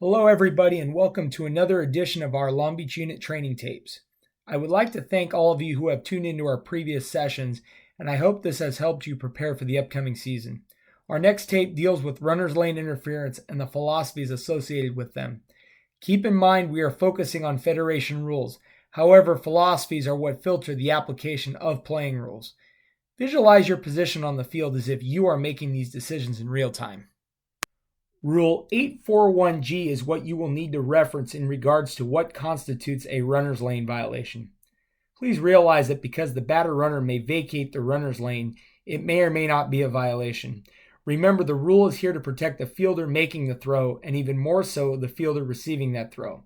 Hello, everybody, and welcome to another edition of our Long Beach Unit Training Tapes. I would like to thank all of you who have tuned into our previous sessions, and I hope this has helped you prepare for the upcoming season. Our next tape deals with runner's lane interference and the philosophies associated with them. Keep in mind we are focusing on Federation rules. However, philosophies are what filter the application of playing rules. Visualize your position on the field as if you are making these decisions in real time. Rule 841G is what you will need to reference in regards to what constitutes a runner's lane violation. Please realize that because the batter runner may vacate the runner's lane, it may or may not be a violation. Remember, the rule is here to protect the fielder making the throw, and even more so, the fielder receiving that throw.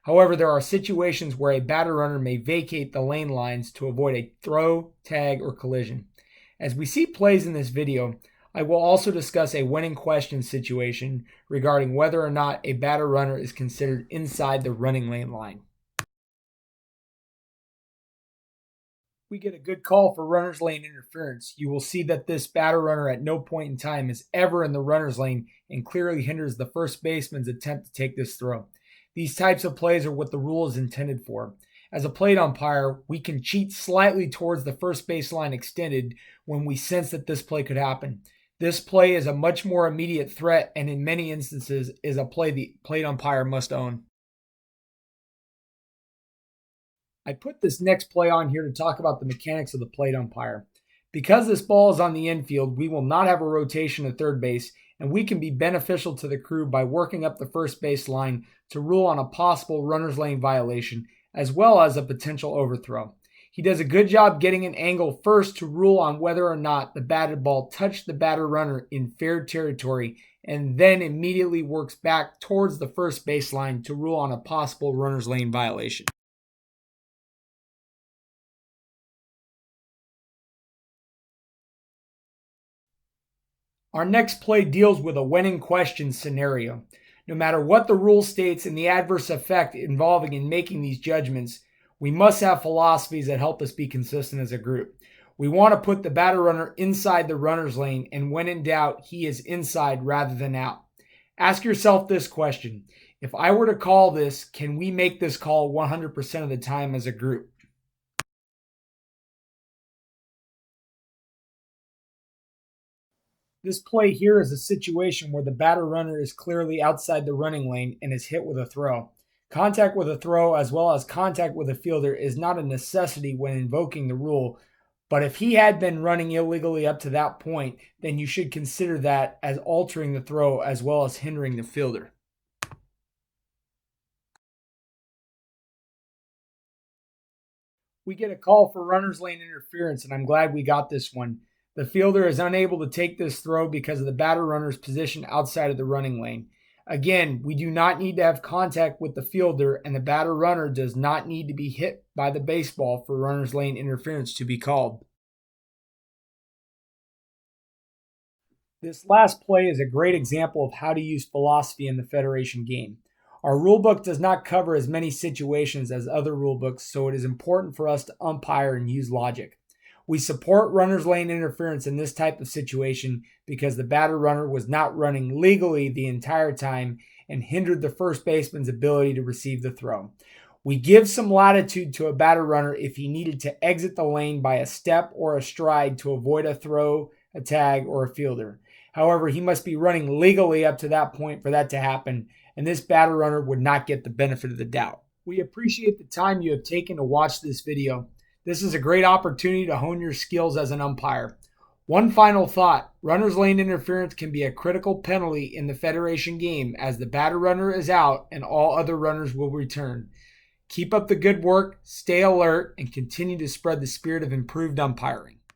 However, there are situations where a batter runner may vacate the lane lines to avoid a throw, tag, or collision. As we see plays in this video, I will also discuss a when in question situation regarding whether or not a batter runner is considered inside the running lane line. We get a good call for runner's lane interference. You will see that this batter runner at no point in time is ever in the runner's lane and clearly hinders the first baseman's attempt to take this throw. These types of plays are what the rule is intended for. As a plate umpire, we can cheat slightly towards the first baseline extended when we sense that this play could happen. This play is a much more immediate threat and in many instances is a play the plate umpire must own. I put this next play on here to talk about the mechanics of the plate umpire. Because this ball is on the infield, we will not have a rotation at third base, and we can be beneficial to the crew by working up the first base line to rule on a possible runner's lane violation as well as a potential overthrow. He does a good job getting an angle first to rule on whether or not the batted ball touched the batter runner in fair territory, and then immediately works back towards the first baseline to rule on a possible runner's lane violation. Our next play deals with a when in question scenario. No matter what the rule states and the adverse effect involving in making these judgments, we must have philosophies that help us be consistent as a group. We want to put the batter runner inside the runner's lane, and when in doubt, he is inside rather than out. Ask yourself this question. If I were to call this, can we make this call 100% of the time as a group? This play here is a situation where the batter runner is clearly outside the running lane and is hit with a throw. Contact with a throw as well as contact with a fielder is not a necessity when invoking the rule, but if he had been running illegally up to that point, then you should consider that as altering the throw as well as hindering the fielder. We get a call for runner's lane interference, and I'm glad we got this one. The fielder is unable to take this throw because of the batter runner's position outside of the running lane. Again, we do not need to have contact with the fielder, and the batter runner does not need to be hit by the baseball for runner's lane interference to be called. This last play is a great example of how to use philosophy in the Federation game. Our rulebook does not cover as many situations as other rulebooks, so it is important for us to umpire and use logic. We support runner's lane interference in this type of situation because the batter runner was not running legally the entire time and hindered the first baseman's ability to receive the throw. We give some latitude to a batter runner if he needed to exit the lane by a step or a stride to avoid a throw, a tag, or a fielder. However, he must be running legally up to that point for that to happen, and this batter runner would not get the benefit of the doubt. We appreciate the time you have taken to watch this video. This is a great opportunity to hone your skills as an umpire. One final thought, runner's lane interference can be a critical penalty in the Federation game as the batter runner is out and all other runners will return. Keep up the good work, stay alert, and continue to spread the spirit of improved umpiring.